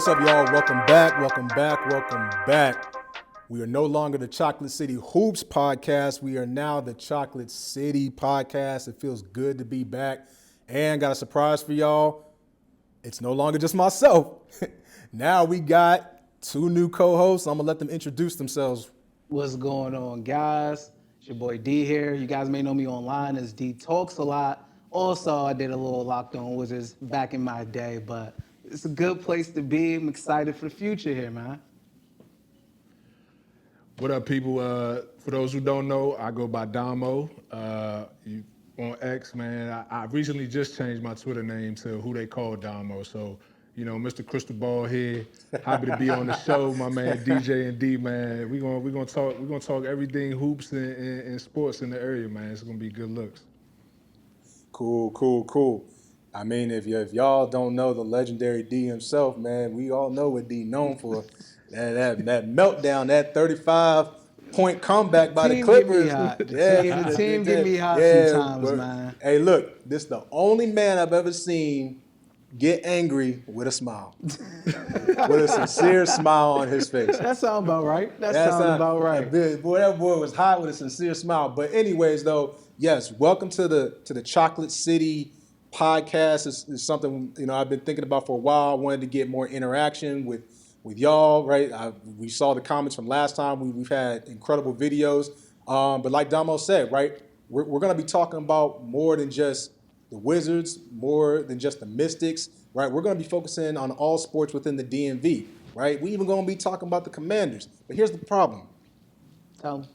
What's up, y'all? Welcome back, welcome back, welcome back. We are no longer the Chocolate City Hoops podcast. We are now the Chocolate City podcast. It feels good to be back. And got a surprise for y'all. It's no longer just myself. Now we got two new co-hosts. I'm going to let them introduce themselves. What's going on, guys? It's your boy D here. You guys may know me online as D Talks a lot. Also, I did a little Locked On Wizards back in my day, but it's a good place to be. I'm excited for the future here, man. What up, people? For those who don't know, I go by Domo. On X, man. I recently just changed my Twitter name to who they call Domo. So, you know, Mr. Crystal Ball here. Happy to be on the show, my man DJ and D, man. We're gonna talk everything hoops and sports in the area, man. It's gonna be good looks. Cool. I mean, if y'all don't know the legendary D himself, man, we all know what D known for. that meltdown, that 35-point comeback by the Clippers. The team get me hot sometimes, man. Hey, look, this is the only man I've ever seen get angry with a smile. With a sincere smile on his face. That sounds about right. That sounds about right. Boy, that boy was hot with a sincere smile. But anyways, though, yes, welcome to the Chocolate City podcast. It's something, you know, I've been thinking about for a while. I wanted to get more interaction with y'all, right? We saw the comments from last time. We've had incredible videos. But like Damo said, right, we're going to be talking about more than just the Wizards, more than just the Mystics, right? We're going to be focusing on all sports within the DMV, right? We even going to be talking about the Commanders. But here's the problem. Tell me.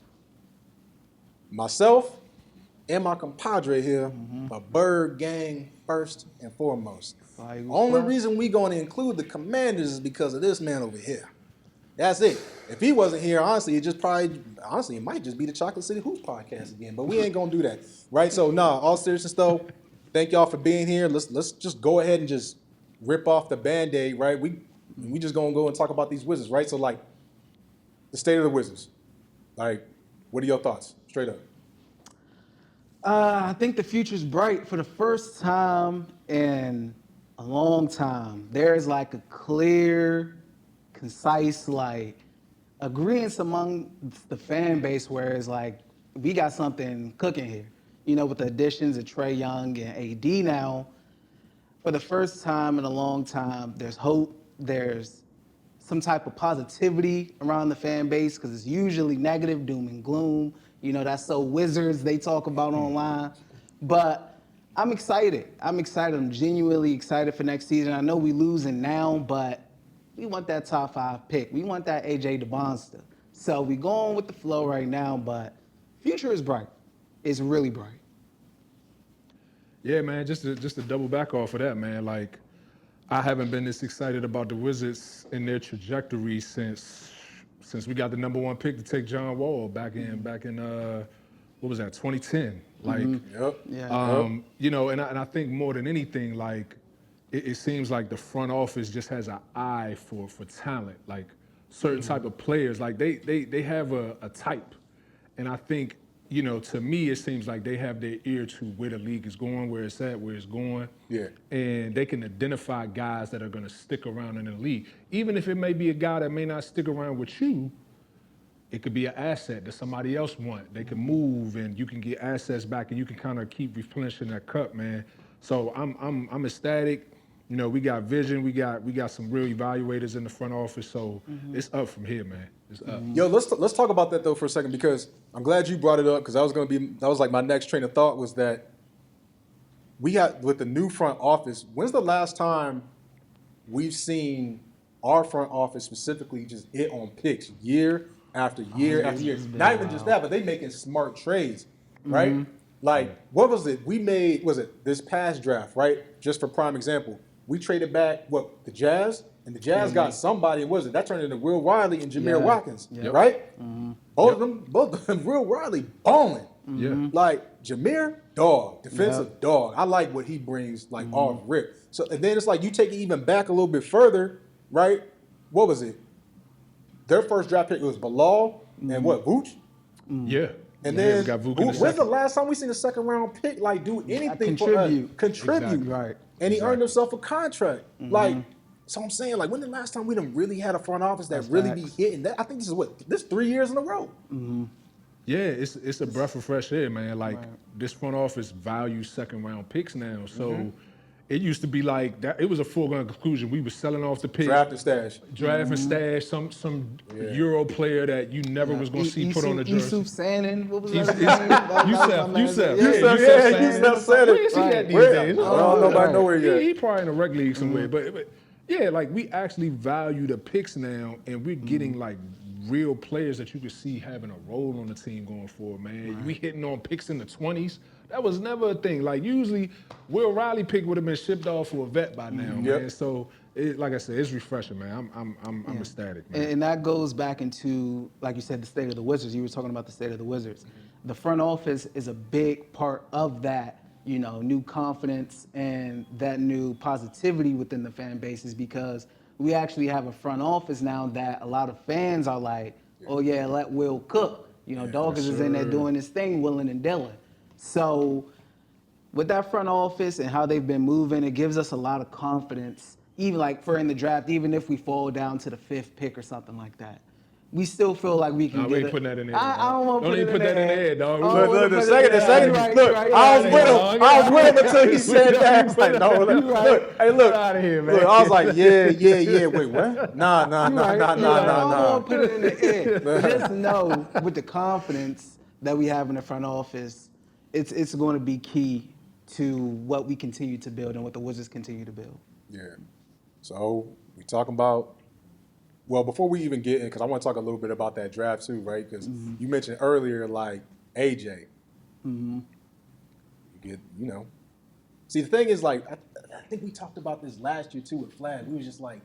Myself and my compadre here, a Bird gang first and foremost. Only reason we going to include the Commanders is because of this man over here. That's it. If he wasn't here, honestly, it might just be the Chocolate City Hoops podcast again. But we ain't gonna do that, right? So, all seriousness though, thank y'all for being here. Let's just go ahead and just rip off the Band-Aid, right? We just gonna go and talk about these Wizards, right? So, like, the state of the Wizards. Like, what are your thoughts? Straight up. I think the future's bright. For the first time in a long time, there's like a clear, concise, like, agreement among the fan base where it's like, we got something cooking here. You know, with the additions of Trey Young and AD now, for the first time in a long time, there's hope. There's some type of positivity around the fan base because it's usually negative, doom and gloom. You know, that's so Wizards they talk about online. But I'm excited. I'm genuinely excited for next season. I know we losing now, but we want that top 5 pick. We want that AJ DeBonster. So we going with the flow right now, but future is bright. It's really bright. Yeah, man, just to double back off of that, man, like, I haven't been this excited about the Wizards and their trajectory since we got the number 1 pick to take John Wall back in what was that, 2010? Like, you know, and I think more than anything, like, it seems like the front office just has an eye for talent, like certain type of players, like they have a type, and I think, you know, to me, it seems like they have their ear to where the league is going, where it's at, where it's going. Yeah. And they can identify guys that are going to stick around in the league. Even if it may be a guy that may not stick around with you, it could be an asset that somebody else want. They can move and you can get assets back and you can kind of keep replenishing that cup, man. So I'm ecstatic. You know, we got vision. We got some real evaluators in the front office. So it's up from here, man. It's up. Yo, let's talk about that though for a second because I'm glad you brought it up because that was like my next train of thought was that we got with the new front office. When's the last time we've seen our front office specifically just hit on picks year after year after year? Not even just that, but they making smart trades, right? Like, what was it? Was it this past draft, right? Just for prime example, we traded back, the Jazz? And the Jazz got somebody, that turned into Will Riley and Jameer Watkins, right? Both of them, Will Riley balling. Like, Jameer, dog, defensive dog. I like what he brings, like, off rip. So, and then it's like you take it even back a little bit further, right? What was it? Their first draft pick was Bilal and Vooch? Yeah. And then, when's the last time we seen a second round pick like do anything contribute? For us? Contribute, exactly. Right? And he earned himself a contract. Like, So I'm saying, like, when the last time we done really had a front office that really be hitting that? I think this 3 years in a row. Yeah, it's a breath of fresh air, man. Like this front office values second round picks now. So it used to be like that. It was a foregone conclusion. We were selling off the picks, Draft and stash. draft and stash some Euro player that you never was gonna see put on the jersey. Yusuf Sanin, what was that? Yusuf Yusuf said Where is he at these days? I don't know about nowhere yet. He probably in a reg league somewhere. But yeah, like we actually value the picks now, and we're getting like real players that you could see having a role on the team going forward, man. We hitting on picks in the 20s. That was never a thing. Like usually, Will Riley pick would have been shipped off for a vet by now, man. So, like I said, it's refreshing, man. I'm ecstatic, man. And that goes back into, like you said, the state of the Wizards. You were talking about the state of the Wizards. The front office is a big part of that, you know, new confidence and that new positivity within the fan bases, because we actually have a front office now that a lot of fans are like, oh yeah, let Will cook. You know, Dawkins is in there doing his thing, willing and dealing. So with that front office and how they've been moving, it gives us a lot of confidence, even like for in the draft, even if we fall down to the 5th pick or something like that. We still feel like we can we ain't putting that in there. I don't want to Don't even put that in there, dog. Look, the second. I was with him until he said that. I was like, no, look, hey, look. Get out of here, man. Look, I was like, yeah. Wait, what? Nah. I don't want to put it in the air. Just know, with the confidence that we have in the front office, it's going to be key to what we continue to build and what the Wizards continue to build. Yeah. So we talking about. Well, before we even get in, because I want to talk a little bit about that draft too, right? Because you mentioned earlier, like AJ. You get, you know. See, the thing is, like, I think we talked about this last year too with Flag. We was just like,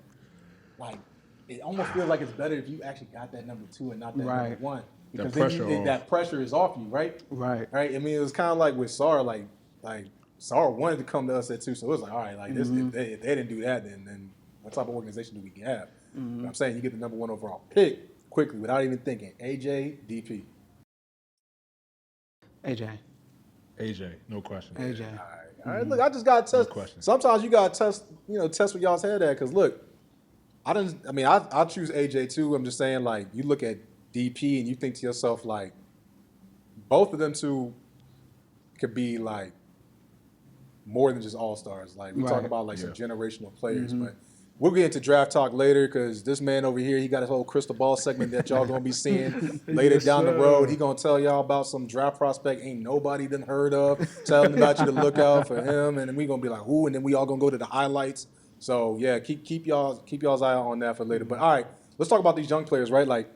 it almost feels like it's better if you actually got that number 2 and not that number 1, because that pressure is off you, right? Right. I mean, it was kind of like with Sar, like Sar wanted to come to us at 2, so it was like, all right, like this, if they didn't do that, then what type of organization do we have? I'm saying you get the number 1 overall pick quickly without even thinking. AJ, DP. AJ, no question. AJ. All right. Look, I just got to test. No Sometimes you got to test what y'all's head at. Because look, I choose AJ too. I'm just saying, like, you look at DP and you think to yourself, like, both of them two could be like more than just all-stars. Like, we talk about like some generational players, but we'll get into draft talk later, because this man over here, he got his whole crystal ball segment that y'all going to be seeing later down the road. He going to tell y'all about some draft prospect ain't nobody done heard of, telling about you to look out for him, and then we going to be like, who? And then we all going to go to the highlights. So, yeah, keep y'all's eye on that for later. But, all right, let's talk about these young players, right? Like,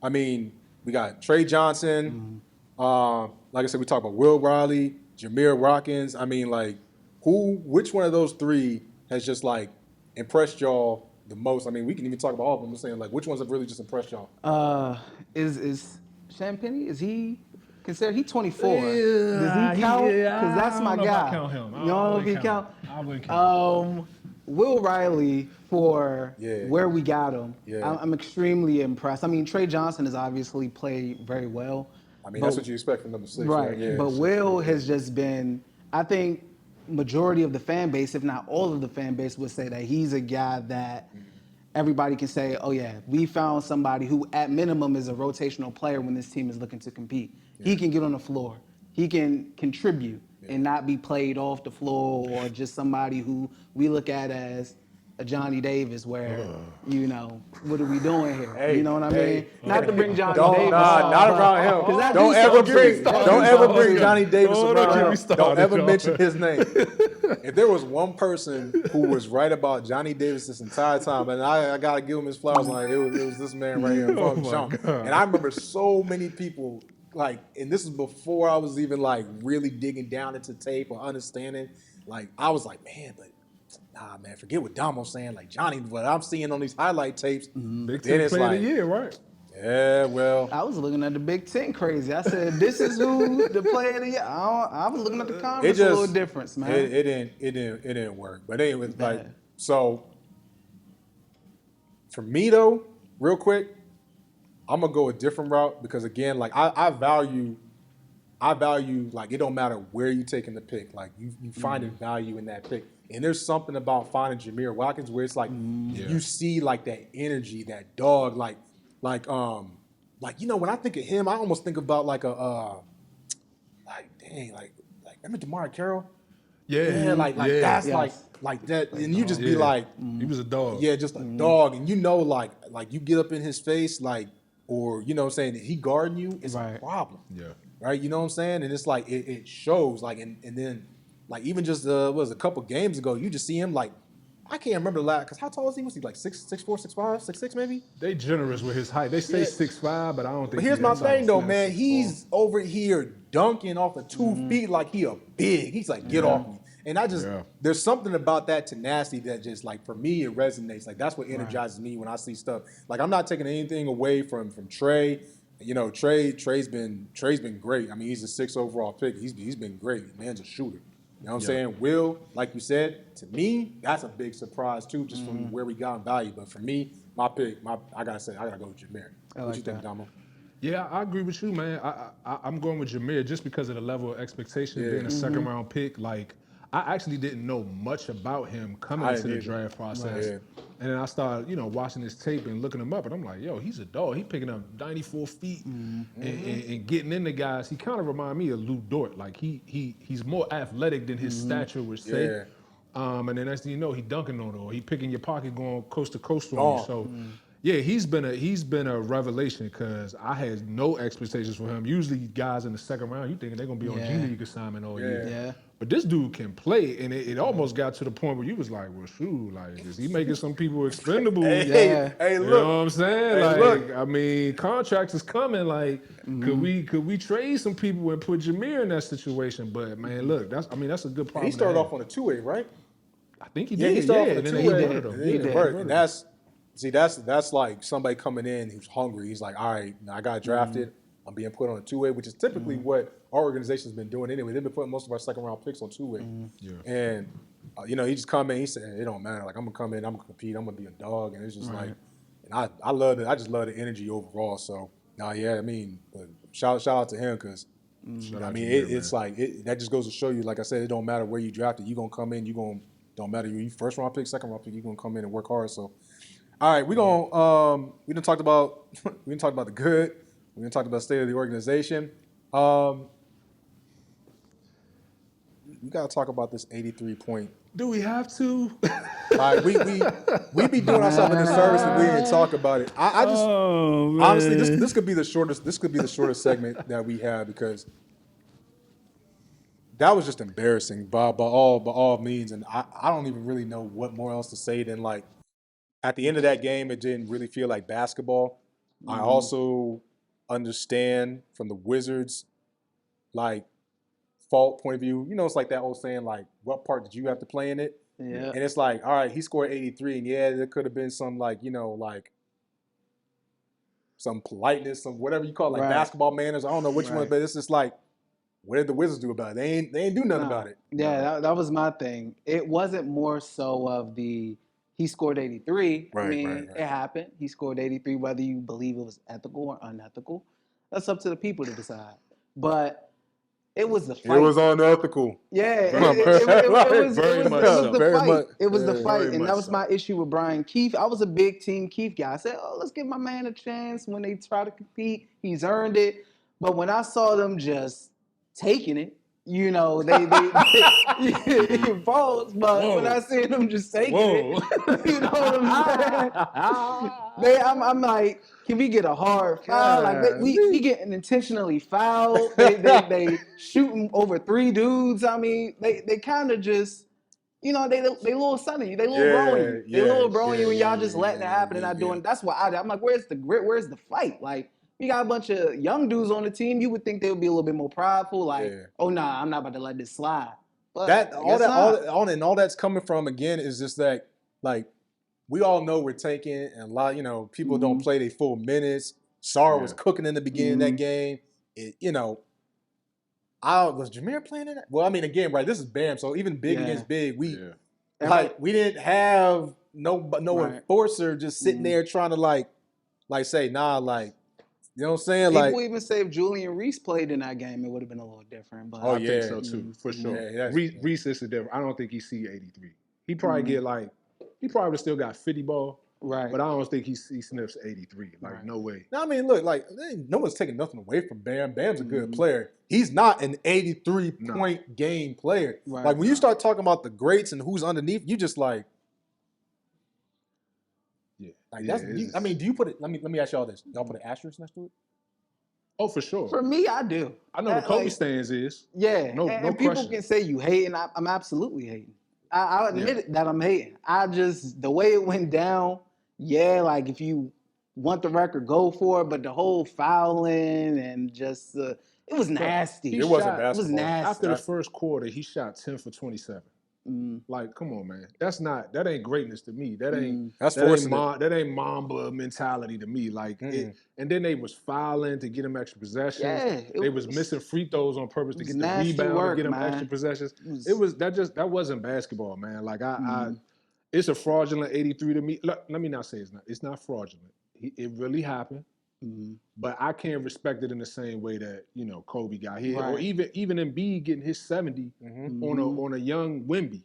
I mean, we got Trey Johnson. Like I said, we talk about Will Riley, Jameer Watkins. I mean, like, which one of those 3 has just, like, impressed y'all the most? I mean, we can even talk about all of them. I'm saying, like, which ones have really just impressed y'all? Is Champagne, is he considered? He's 24. Does he count? Because that's my guy. I count him. You don't know if he count? I wouldn't count. Will Riley, for where we got him, I'm extremely impressed. I mean, Trey Johnson has obviously played very well. I mean, that's what you expect from number 6. Right. Yeah, but Will has just been, I think, majority of the fan base, if not all of the fan base, would say that he's a guy that everybody can say, oh yeah, we found somebody who at minimum is a rotational player when this team is looking to compete. He can get on the floor. He can contribute and not be played off the floor, or just somebody who we look at as a Johnny Davis, where, you know, what are we doing here? Hey, you know what I mean? Not to bring Johnny Don't, Davis nah, not around him. Don't ever bring Johnny Davis around him. Don't ever mention his name. If there was one person who was right about Johnny Davis this entire time, and I got to give him his flowers, like, it was this man right here. And I remember so many people, like, and this is before I was even, like, really digging down into tape or understanding. Like, I was like, man, but nah, man, forget what Damo's saying. Like, Johnny, what I'm seeing on these highlight tapes, Big then Ten it's Player like, of the Year, right? Yeah, well, I was looking at the Big Ten crazy. I said, this is who the player of the year. I was looking at the conference, a little difference, man. It didn't work. But anyway, like, so for me though, real quick, I'm gonna go a different route, because again, like, I value like, it don't matter where you taking the pick, like you finding value in that pick. And there's something about finding Jameer Watkins where it's like you see like that energy, that dog, like when I think of him, I almost think about like remember Damari Carroll? Yeah, Like that's Yes. like that, and you just be like, he was a dog. yeah, just a dog, and like you get up in his face, like, or what I'm saying, he guarding you is a problem, right? You know what I'm saying, and it's like it shows, like, and then like even just was a couple games ago, you just see him like. I can't remember the last, because how tall is he? Was he like 6'4", 6'5", 6'6", maybe? They generous with his height. They say 6'5", but I don't think. But here's my thing though, man. He's over here dunking off of 2 feet like he a big. He's like, get off me. And I just, there's something about that tenacity that just like, for me, it resonates. Like that's what energizes me when I see stuff. Like I'm not taking anything away from Trey. Trey's been great. I mean, he's a 6 overall pick. He's been great. Man's a shooter. You know what I'm saying? Will, like you said, to me, that's a big surprise too, just from where we got in value. But for me, my pick, I gotta go with Jameer. What you think, Domo? Yeah, I agree with you, man. I'm going with Jameer just because of the level of expectation being a second round pick. Like, I actually didn't know much about him coming into the draft process. And then I started, watching his tape and looking him up, and I'm like, yo, he's a dog. He's picking up 94 feet and getting into guys. He kind of remind me of Lou Dort. Like, he's more athletic than his stature would say. And then next thing you know, he dunking on it, or he picking your pocket going coast to coast on you. So, yeah, he's been a revelation because I had no expectations for him. Usually, guys in the second round, you thinking they're gonna be on G League assignment all year. Yeah. But this dude can play, and it almost got to the point where you was like, well, shoot, like, is he making some people expendable? Hey, you look. know what I'm saying? Hey, like, look. I mean, contracts is coming. Like, could we trade some people and put Jameer in that situation? But man, look, that's a good problem. He started off on a 2-way, right? I think he did. He started off on a and then 2-way. converted him. He converted. And that's like somebody coming in who's hungry. He's like, all right, now I got drafted. I'm being put on a 2-way, which is typically what our organization's been doing anyway. They've been putting most of our second round picks on 2-way. And he just come in. He said, it don't matter. Like I'm gonna come in. I'm gonna compete. I'm gonna be a dog. And it's just like, and I love it. I just love the energy overall. So I mean, shout out to him because. I mean, it's like that just goes to show you. Like I said, it don't matter where you drafted. You gonna come in. Don't matter you first round pick, second round pick. You gonna come in and work hard. So, all right, we done talked about the good. We done talked about the state of the organization. We gotta talk about this 83-point. Do we have to? Like we be doing ourselves a disservice if we didn't talk about it. I just honestly this could be the shortest. This could be the shortest segment that we have because that was just embarrassing by all means, and I don't even really know what more else to say than like at the end of that game, it didn't really feel like basketball. I also understand from the Wizards like fault point of view. It's like that old saying like, what part did you have to play in it? Yeah. And it's like, all right, he scored 83, and there could have been some like like some politeness, some whatever you call it, like basketball manners. I don't know which one, but it's just like. What did the Wizards do about it? They ain't do nothing about it. Yeah, that was my thing. It wasn't more so of he scored 83. Right, I mean, right. it happened. He scored 83, whether you believe it was ethical or unethical. That's up to the people to decide. But it was the fight. It was unethical. Yeah, it was the fight. It was the fight, and that was my issue with Brian Keefe. I was a big Team Keefe guy. I said, let's give my man a chance when they try to compete. He's earned it. But when I saw them just taking it, they falls. But when I see them just taking it, you know what I'm saying? I'm like, can we get a hard foul? Like we getting intentionally fouled. They shooting over 3 dudes. I mean, they kind of just. They little sunny, they little growing you. They little growing you and y'all just letting it happen and not doing. That's what I'm like, where's the grit? Where's the fight? Like, we got a bunch of young dudes on the team. You would think they would be a little bit more prideful, like, oh nah, I'm not about to let this slide. But all that's coming from again is just that like we all know we're taking and a lot, people don't play their full minutes. Sarr was cooking in the beginning of that game. Was Jameer playing in that? Well, I mean, again, right, this is Bam, so even big against big, we didn't have no enforcer just sitting there trying to like say, nah, like, you know what I'm saying? People even say if Julian Reese played in that game, it would have been a little different. But I think so too, for sure. Reese is different. I don't think he see 83. He probably get like, he probably still got 50 ball, Right. but I don't think he sniffs 83. Like, Right. no way. Now, I mean, look, like no one's taking nothing away from Bam. Bam's a good player. He's not an 83-point game player. Right. Like when you start talking about the greats and who's underneath, you just like, like that's. I mean, do you put it? Let me ask y'all this. Y'all put an asterisk next to it? Oh, for sure. For me, I do. I know the Kobe stance is. Yeah, No and people question. can say you hating. I'm absolutely hating. I admit that I'm hating. I just, the way it went down, like if you want the record, go for it. But the whole fouling and just, it was nasty. It wasn't It was basketball. nasty. After the first quarter, he shot 10 for 27. Like, come on, man. That ain't greatness to me. That ain't that ain't Mamba mentality to me. Like, and then they was fouling to get him extra possessions. Yeah, they was missing free throws on purpose to get the rebound work, to get him man. extra possessions. That wasn't basketball, man. Like it's a fraudulent 83 to me. Let me not say it's not. It's not fraudulent. It really happened. But I can't respect it in the same way that Kobe got hit, or even Embiid getting his 70 on a young Wemby.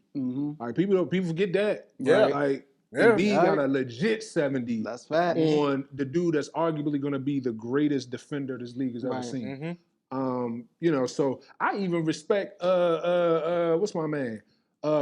Like people forget that. Yeah, like Embiid got a legit 70. That's fact. On the dude that's arguably going to be the greatest defender this league has ever seen. So I even respect what's my man?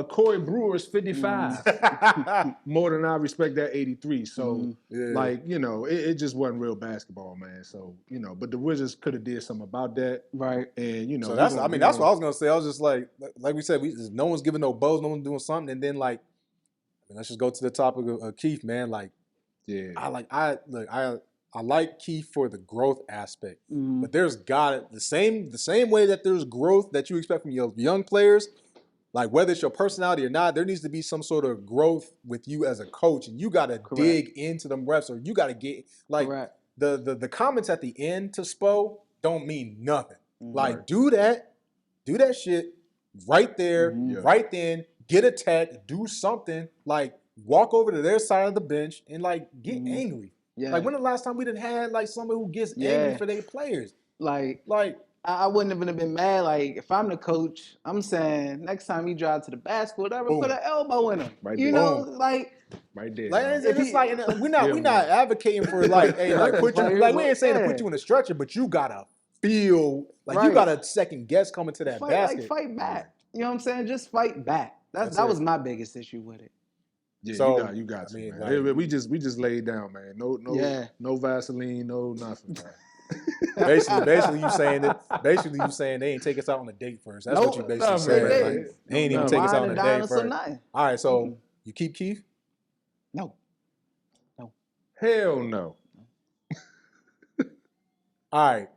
Corey Brewer's 55 more than I respect that 83. So it just wasn't real basketball, man. So but the Wizards could have did something about that, right? And so that's that's what I was gonna say. I was just like we said, no one's giving no bows, no one's doing something, and then let's just go to the topic of Keith, man. Like, I like Keith for the growth aspect, but there's the same way that there's growth that you expect from your young players. Like, whether it's your personality or not, there needs to be some sort of growth with you as a coach, and you got to dig into them reps, or you got to get the comments at the end to Spo don't mean nothing. Like, do that shit right there, right then. Get attacked, do something. Like, walk over to their side of the bench and get angry. Yeah. Like, when the last time we didn't had somebody who gets angry for their players? Like. I wouldn't have been mad. Like, if I'm the coach, I'm saying next time you drive to the basket, whatever, put an elbow in him. Right there. Right there. We're not advocating for put you we ain't saying to put you in a stretcher, but you gotta feel you gotta second guess coming to that basket. Fight back. You know what I'm saying? Just fight back. That was my biggest issue with it. Yeah, so, you got to, man. We just laid down, man. No Vaseline, no nothing. Basically, you saying they ain't take us out on a date first. That's what you basically saying. They ain't even take us out on a date first. All right, so you keep Keith? No. Hell no. All right,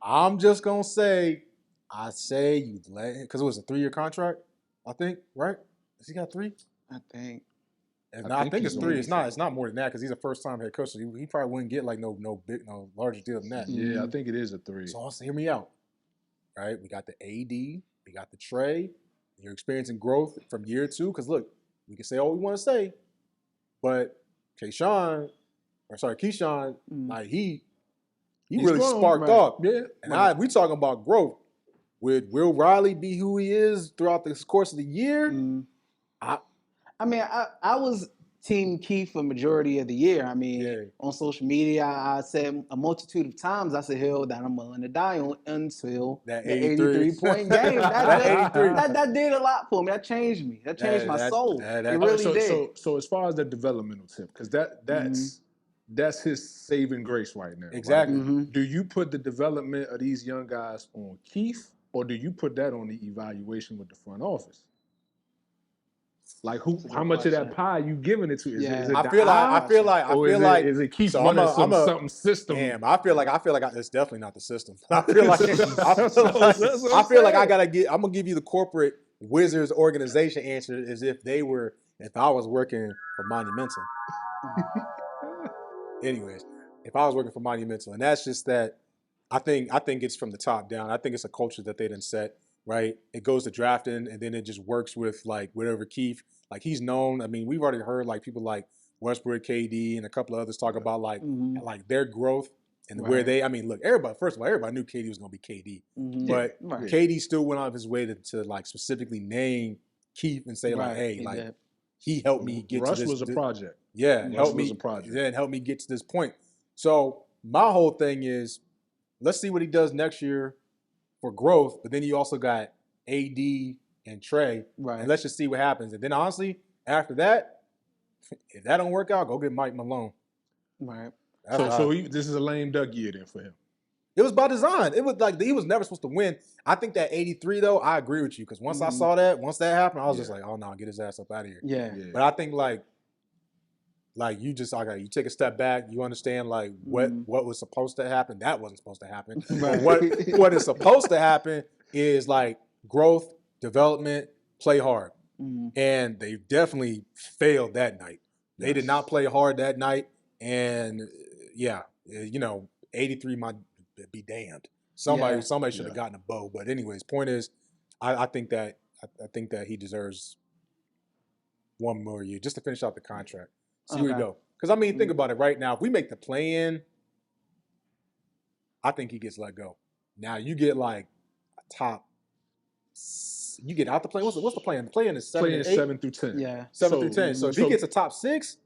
I'm just gonna say, I say you let him, because it was a 3-year contract, I think, right? Has he got 3? I think. I think it's 3. It's not more than that because he's a first-time head coach. So he probably wouldn't get no larger deal than that. Yeah, I think it is a 3. So also, hear me out. All right, we got the AD, we got the Trey. You're experiencing growth from year 2 because look, we can say all we want to say, but Keyshawn, like he really grown, sparked up. Yeah, and we talking about growth. Would Will Riley be who he is throughout the course of the year? I mean, I was Team Keith for majority of the year. I mean, on social media, I said a multitude of times, I said, hell, that I'm willing to die on until that the 83-point game. That did a lot for me. That changed me. That changed my soul. It really did. So as far as the developmental tip, because that's his saving grace right now. Exactly. Right? Mm-hmm. Do you put the development of these young guys on Keith, or do you put that on the evaluation with the front office? Like how much of that pie you giving it to? Is it I feel like is it keep running something system? Damn, I feel like it's definitely not the system. I feel like I gotta get. I'm gonna give you the corporate Wizards organization answer as if I was working for Monumental. Anyways, if I was working for Monumental, and that's just that. I think it's from the top down. I think it's a culture that they didn't set. Right, it goes to drafting, and then it just works with whatever Keith. Like he's known. I mean, we've already heard people like Westbrook, KD, and a couple of others talk about their growth and where they. I mean, look, everybody knew KD was going to be KD, but KD still went out of his way to specifically name Keith and say like, Right, hey, he like did. he helped me get Russ to this. was a project. Yeah, Russ help was me. a project. Yeah, help me get to this point. So my whole thing is, let's see what he does next year for growth. But then you also got AD and Trey, Right. and let's just see what happens. And then honestly, after that, if that don't work out, go get Mike Malone. Right. This is a lame duck year then for him. It was by design. It was like he was never supposed to win. I think that 83 though, I agree with you because once I saw that, once that happened, I was just like, oh no, get his ass up out of here. Yeah. But I think like you just you take a step back, you understand like what was supposed to happen. That wasn't supposed to happen. Right. What is supposed to happen is like growth, development, play hard. And they definitely failed that night. They did not play hard that night. And yeah, 83 might be damned. Somebody should have gotten a bow. But anyways, point is, I think that he deserves one more year just to finish out the contract. See where we go. Because I mean, think about it right now. If we make the play-in, I think he gets let go. Now you get like a top. You get out the play. What's the play-in? The play-in is 7 through 10. Yeah. 7 through 10. So if he gets a top 6,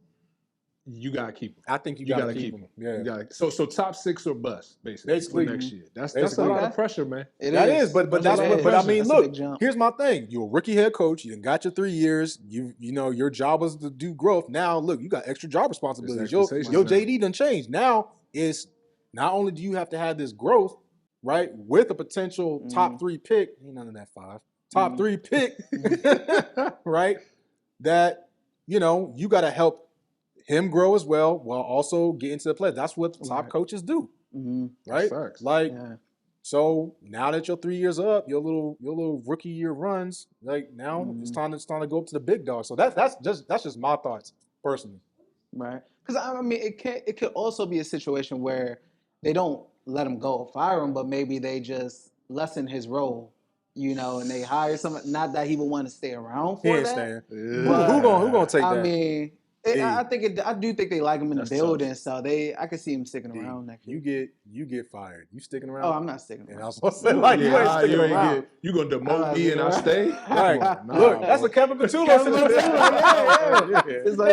you gotta keep him. I think you gotta keep him. Yeah. You gotta, so top 6 or bust, basically for next year. That's a lot of pressure, man. That is, but I mean, look, here's my thing. You're a rookie head coach. You done got your 3 years. You know your job was to do growth. Now look, you got extra job responsibilities. Your JD done changed. Now it's not only do you have to have this growth, right, with a potential top 3 pick. Ain't none of that 5. Top 3 pick, right? That you got to help him grow as well while also getting to the play. That's what top coaches do, right? Like, so now that your 3 years up, your little rookie year runs, like now it's time to go up to the big dog. So that's just my thoughts personally, right? Because I mean, it could also be a situation where they don't let him go or fire him, but maybe they just lessen his role. And they hire someone. Not that he would want to stay around for that. Who gonna take that? I mean, I do think they like him in the building, so I could see him sticking around next year. You get fired. You sticking around? Oh, I'm not sticking around. And I was supposed to say, like, you ain't sticking around. You gonna demote me and I stay? Right. Look, that's a Kevin Patullo situation. Yeah. It's like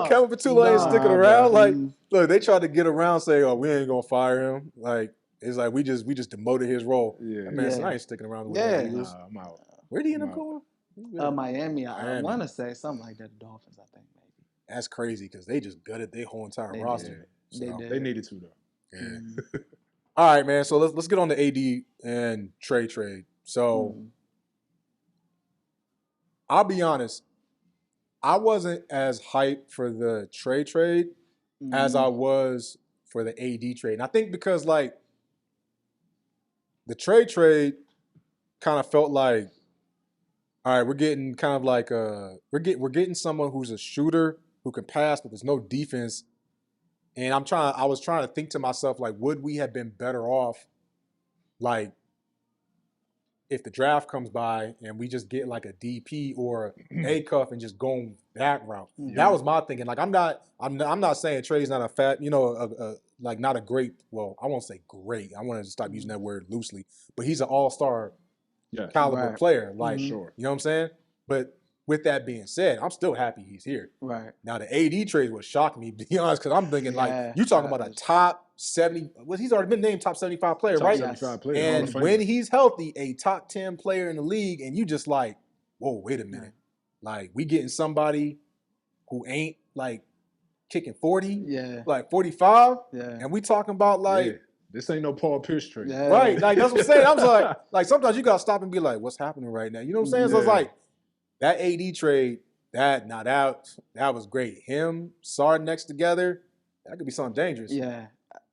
Kevin Patullo ain't sticking around. Like, look, they tried to get around, say, oh, we ain't gonna fire him. Like, it's like we just demoted his role. Yeah. Man, so I ain't sticking around with the Eagles. I'm out. Where did he end up going? Miami. I want to say something like that. The Dolphins, I think, maybe. That's crazy because they just gutted their whole entire roster. So. They needed to though. Yeah. All right, man. So let's get on the AD and Trey trade. So I'll be honest, I wasn't as hyped for the Trey trade as I was for the AD trade. And I think because like the Trey trade kind of felt like, all right, we're getting kind of like we're getting someone who's a shooter who can pass, but there's no defense. And I was trying to think to myself, like, would we have been better off, like, if the draft comes by and we just get like a DP or a cuff and just go that route? That was my thinking. Like, I'm not saying Trey's not a fat, like not a great. Well, I won't say great. I want to stop using that word loosely. But he's an all-star caliber player. Like, you know what I'm saying? But with that being said, I'm still happy he's here. Right. Now, the AD trade was shocking me, to be honest, because I'm thinking, like, you talking about a top 70, he's already been named top 75 player, right? 75 player. And when he's healthy, a top 10 player in the league, and you just like, whoa, wait a minute. Like, we getting somebody who ain't, like, kicking 40, like 45, and we talking about, like, this ain't no Paul Pierce trade. Right, like, that's what I'm saying. I was like, sometimes you got to stop and be like, what's happening right now? You know what I'm saying? So it's like, that AD trade, that was great. Him, Sard next together, that could be something dangerous. Yeah.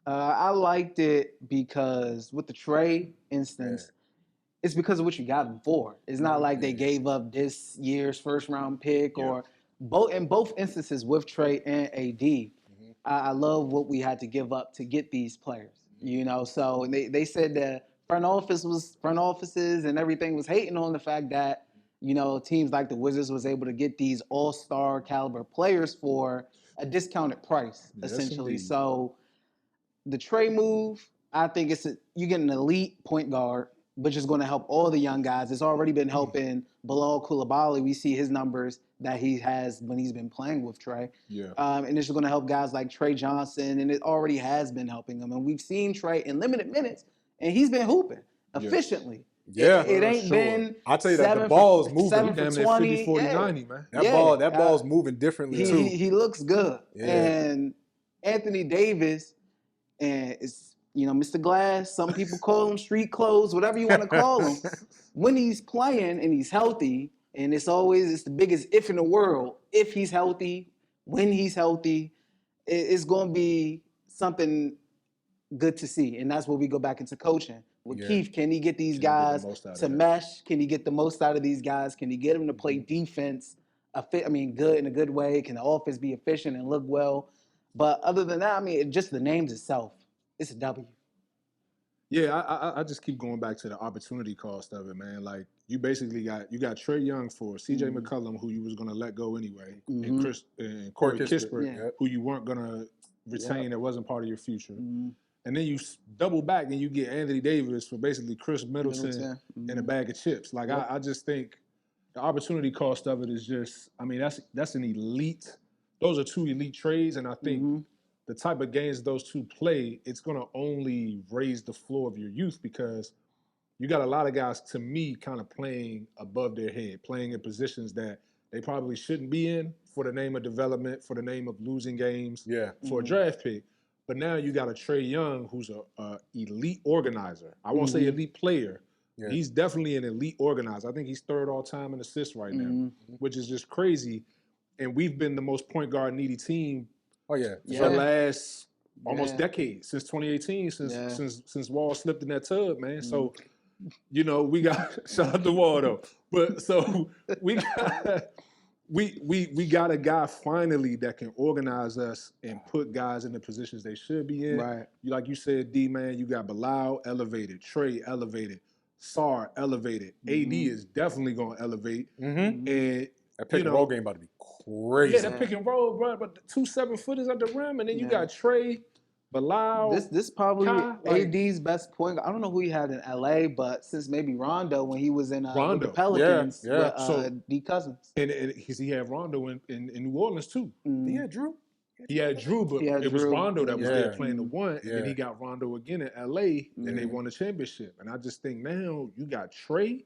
I liked it because with the Trey instance, it's because of what you got him for. It's not like they gave up this year's first round pick or in both instances with Trey and AD. I love what we had to give up to get these players. So they said that front offices and everything was hating on the fact that teams like the Wizards was able to get these all-star caliber players for a discounted price, essentially. Indeed. So the Trey move, I think you get an elite point guard. which is going to help all the young guys. It's already been helping Bilal Coulibaly. We see his numbers that he has when he's been playing with Trey. Yeah. And it's going to help guys like Trey Johnson, and it already has been helping him. And we've seen Trey in limited minutes, and he's been hooping efficiently. Yeah, it ain't sure. been. I'll tell you that the ball is moving. 7 for Damn near 20. 50, 40, yeah. 90, man. That ball's moving differently too. He looks good. Yeah. And Anthony Davis, and it's Mr. Glass. Some people call him street clothes, whatever you want to call him. When he's playing and he's healthy, and it's the biggest if in the world. If he's healthy, when he's healthy, it's going to be something good to see. And that's where we go back into coaching. With Keith, can he get these guys to mesh? Can he get the most out of these guys? Can he get them to play defense? Good in a good way. Can the offense be efficient and look well? But other than that, just the names itself, it's a W. Yeah, I just keep going back to the opportunity cost of it, man. Like you basically got Trey Young for CJ McCollum, who you was gonna let go anyway, and Corey Kispert, who you weren't gonna retain, that wasn't part of your future. And then you double back and you get Anthony Davis for basically Chris Middleton and a bag of chips. Like I just think the opportunity cost of it is just, that's an elite. Those are two elite trades, and I think the type of games those two play, it's going to only raise the floor of your youth because you got a lot of guys, to me, kind of playing above their head, playing in positions that they probably shouldn't be in for the name of development, for the name of losing games, for a draft pick. But now you got a Trey Young who's a elite organizer. I won't say elite player. Yeah. He's definitely an elite organizer. I think he's third all time in assists right now, which is just crazy. And we've been the most point guard needy team for the last almost decade, since 2018, since Wall slipped in that tub, man. So, we got shout out to Wall though. But so we got we got a guy finally that can organize us and put guys in the positions they should be in. Right. Like you said, D man, you got Bilal elevated, Trey elevated, Sar elevated. AD is definitely gonna elevate. And that pick and roll game about to be crazy. Yeah, that pick and roll, bro. But the 2 7-footers at the rim, and then you got Trey, Bilal. This probably AD's best point. I don't know who he had in LA, but since maybe Rondo when he was in with the Pelicans with D Cousins. And because he had Rondo in New Orleans too. He had Drew. He had Drew, but it was Rondo that was there playing the one, and then he got Rondo again in LA, and they won the championship. And I just think now you got Trey.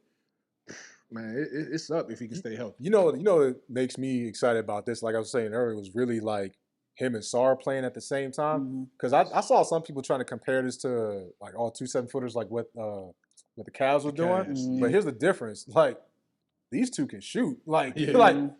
Man, it's up if he can stay healthy. You know what makes me excited about this, like I was saying earlier, was really like him and Sar playing at the same time. Because I saw some people trying to compare this to like all 2 7-footers, like what the Cavs were doing. But here's the difference: like these two can shoot. Like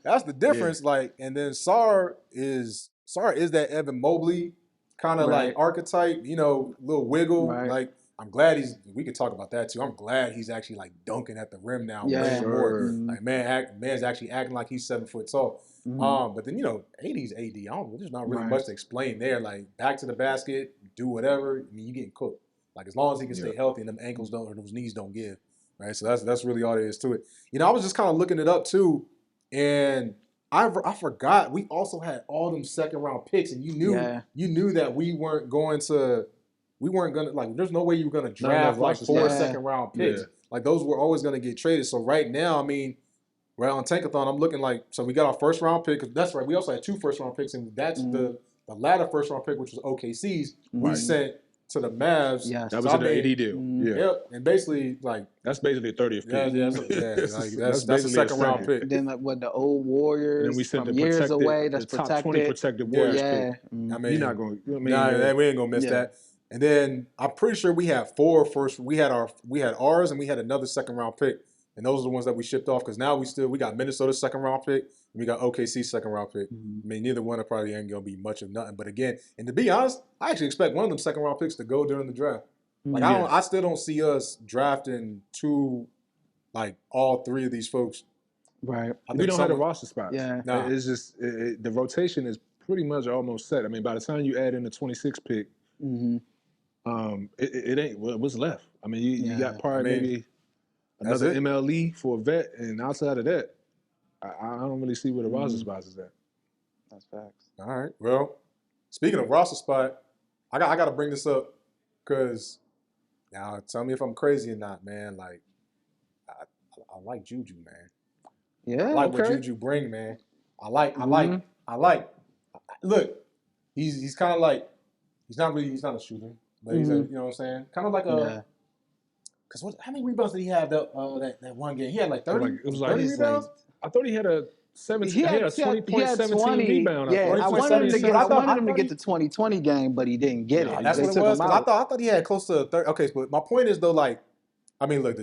that's the difference. Like, and then Sar is that Evan Mobley kind of like archetype. Little wiggle. Like I'm glad we could talk about that too. I'm glad he's actually like dunking at the rim now. Like man's actually acting like he's 7 foot tall. But then AD's AD. There's not really much to explain there. Like back to the basket, do whatever. You getting cooked. Like as long as he can stay healthy and them ankles don't or those knees don't give. Right. So that's really all there is to it. I was just kind of looking it up too, and I forgot we also had all them 2nd round picks, and you knew that we weren't gonna like. There's no way you were gonna draft like 4 2nd-round picks. Like those were always gonna get traded. So right now, right on Tankathon, I'm looking like so we got our 1st-round pick. That's right. We also had 2 1st-round picks, and that's the latter 1st-round pick, which was OKC's. We sent to the Mavs. That was an AD deal. Yep. And basically like that's basically a 30th pick. That's a 2nd-round pick. Then like what the old Warriors and then we sent from years away. That's the top protected. 20 protected Warriors pick. You're not going. we ain't gonna miss that. And then I'm pretty sure we had 4 first. We had ours, and we had another 2nd-round pick, and those are the ones that we shipped off because now we got Minnesota's 2nd-round pick, and we got OKC's 2nd-round pick. Neither one of probably ain't gonna be much of nothing. But again, and to be honest, I actually expect one of them 2nd-round picks to go during the draft. Like I still don't see us drafting all 3 of these folks. Right. We don't have the roster spots. Yeah. Nah. It's just the rotation is pretty much almost set. By the time you add in the 26 pick. It ain't what's left. You got probably maybe another MLE for a vet, and outside of that, I don't really see where the roster spots is at. That's facts. All right. Well, speaking of roster spot, I got to bring this up because Now, tell me if I'm crazy or not, man. Like, I like Juju, man. I Yeah. like what Okay. Juju bring, man. I like. Look, he's kind of like he's not a shooter, but he's a you know what I'm saying, kind of like a. Yeah. Cause how many rebounds did he have that one game? He had like 30, It was like 30 He's like rebounds. I thought he had a 17. he He had had a 20.17 20. rebound. I Yeah, thought. I 20.7. wanted him to get. I But I wanted him to thought get he- the 2020 game, but he didn't get Oh, it. that's They what it took was. him Cause out. I thought he had close to 30. Okay, but my point is though, like, I mean, look,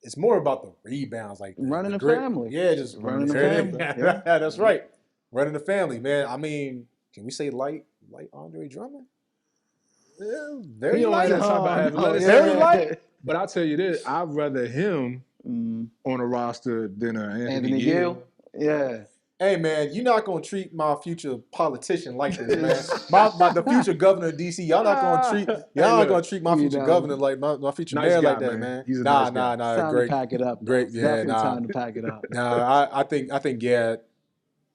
it's more about the rebounds, like Running the grit. family. Yeah, just Running the there it is. family. Yeah. That's right. Running the family, man. I mean, can we say light Andre Drummond? Yeah, very He don't have light. that type of athleticism. Very light. But I'll tell you this: I'd rather him Mm, on a roster than Anthony Anthony Gill. Gill. Yeah. Hey man, you're not gonna treat my future politician like this, man. The future governor of DC, y'all not gonna treat my You future know. governor like my future Nice mayor guy, like that, man. man. He's a Nah, nice guy. nah, Time great, to pack it up. great, Though. yeah, Definitely nah. time to pack it up. Nah, I think yeah,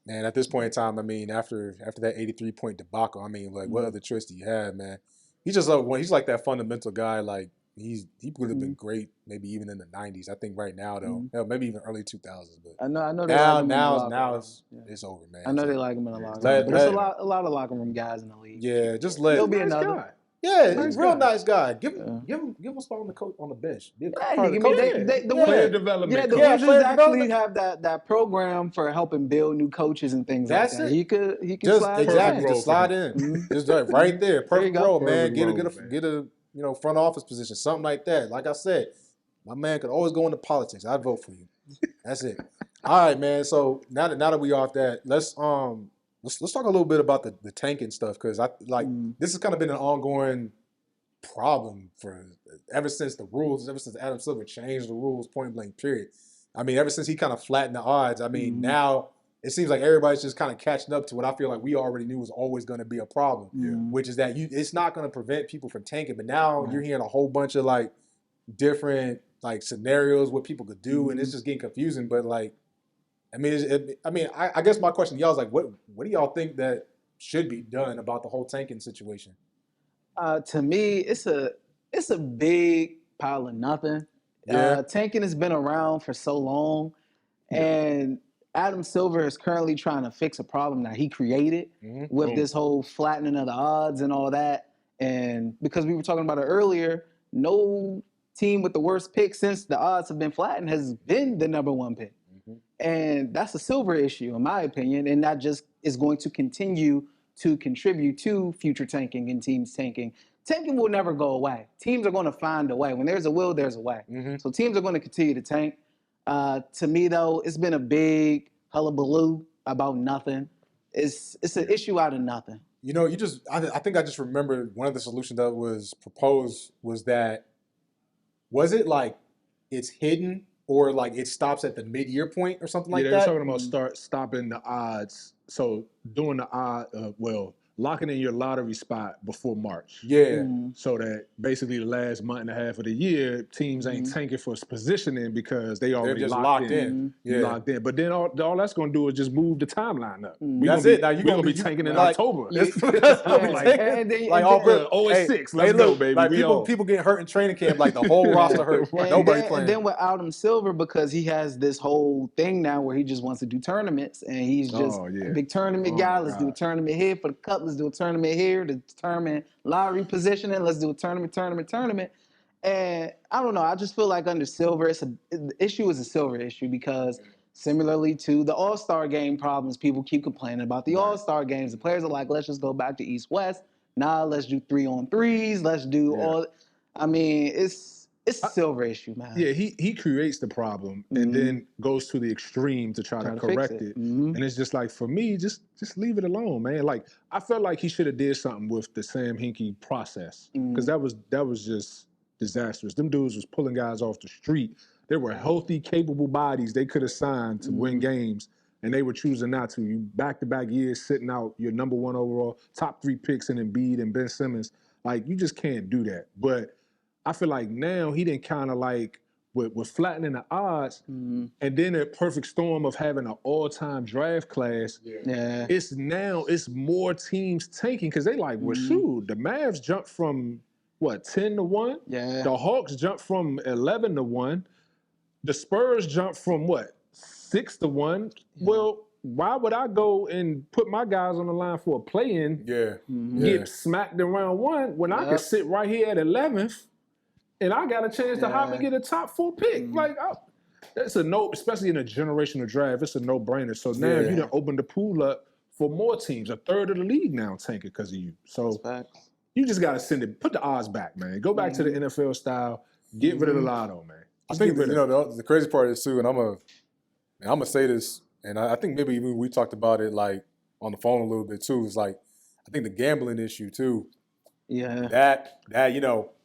man. At this point in time, I mean, after that 83-point debacle, I mean, like, what other choice do you have, man? He's just he's like that fundamental guy. Like he would have been great, maybe even in the '90s. I think right now though, hell, maybe even early 2000s. But I know they like him in the locker now room. it's over, man. I know So, they like him in the locker let- room. But there's let- a lot of locker room guys in the league. yeah, just There'll let. be Nice another. guy. Yeah, Nice he's a real guy. nice guy. Give him a spot on the bench. Be a Yeah, part of he the can be. coaching. The Yeah. Player Wizards- development. Yeah, the coach. Yeah, Wizards player actually development. have that program for helping build new coaches and things That's like that. it. He can Just slide exactly in. role just for slide him. in. Just right there, There you perfect go. role, man. Perfect Get a front office position, something like that. Like I said, my man could always go into politics. I'd vote for you. That's it. All right, man. So now that we off that, let's talk a little bit about the tanking stuff, because this has kind of been an ongoing problem ever since Adam Silver changed the rules point blank period. I mean, ever since he kind of flattened the odds, I mean, now it seems like everybody's just kind of catching up to what I feel like we already knew was always going to be a problem, which is that it's not going to prevent people from tanking, but now you're hearing a whole bunch of like different like scenarios what people could do, and it's just getting confusing. But like, I mean, I guess my question to y'all is like, what do y'all think that should be done about the whole tanking situation? To me, it's a big pile of nothing. Yeah. Tanking has been around for so long, and Adam Silver is currently trying to fix a problem that he created with this whole flattening of the odds and all that. And because we were talking about it earlier, no team with the worst pick since the odds have been flattened has been the number one pick. And that's a Silver issue, in my opinion, and that just is going to continue to contribute to future tanking and teams tanking. Tanking will never go away. Teams are going to find a way. When there's a will, there's a way. So teams are going to continue to tank. To me, though, it's been a big hullabaloo about nothing. It's an issue out of nothing. You know, I think I just remembered one of the solutions that was proposed was it it's hidden or like it stops at the mid-year point or something like They're that? talking about stopping the odds. So doing the locking in your lottery spot before March. Yeah. So that basically the last month and a half of the year, teams ain't tanking for positioning because they They're already just locked locked in. in. You Yeah. locked in. But then all that's going to do is just move the timeline up. That's it. Now you're We're gonna be tanking in like, October. That's gonna be taken. And then- Like and all then- rip. 0-6, let's go, baby. Like We on. people getting hurt in training camp, like the whole roster hurt. Nobody playing. And then with Adam Silver, because he has this whole thing now where he just wants to do tournaments, and he's just a big tournament guy. Let's do a tournament here for the cup. Let's do a tournament here to determine lottery positioning. Let's do a tournament. And I don't know. I just feel like under Silver, the issue is a Silver issue because similarly to the All-Star game problems, people keep complaining about the All-Star games. The players are like, let's just go back to East-West. Nah, let's do 3-on-3s. Let's do all. I mean, it's a Silver issue, man. Yeah, he creates the problem and then goes to the extreme to try to correct it. And it's just like, for me, just leave it alone, man. Like, I felt like he should have did something with the Sam Hinkie process because that was just disastrous. Them dudes was pulling guys off the street. They were healthy, capable bodies they could have signed to win games, and they were choosing not to. You back-to-back years sitting out your number one overall, top 3 picks in Embiid and Ben Simmons. Like, you just can't do that. But I feel like now he didn't kind of like with flattening the odds, and then a perfect storm of having an all-time draft class. Yeah. It's more teams tanking because they like, well, shoot, the Mavs jumped from what, 10-1? Yeah. The Hawks jumped from 11-1. The Spurs jumped from what, 6-1? Well, why would I go and put my guys on the line for a play-in, Yeah. get smacked in round 1 when I can sit right here at 11th and I got a chance to hop and get a top 4 pick? Like, that's a no, especially in a generational draft, it's a no-brainer. So now you done opened the pool up for more teams. A third of the league now tanking because of you. So you just got to send it, put the odds back, man. Go back to the NFL style, get rid of the lotto, man. I think that, the crazy part is too, and I'm gonna say this, and I think maybe even we talked about it like on the phone a little bit too. Is like I think the gambling issue too. Yeah. That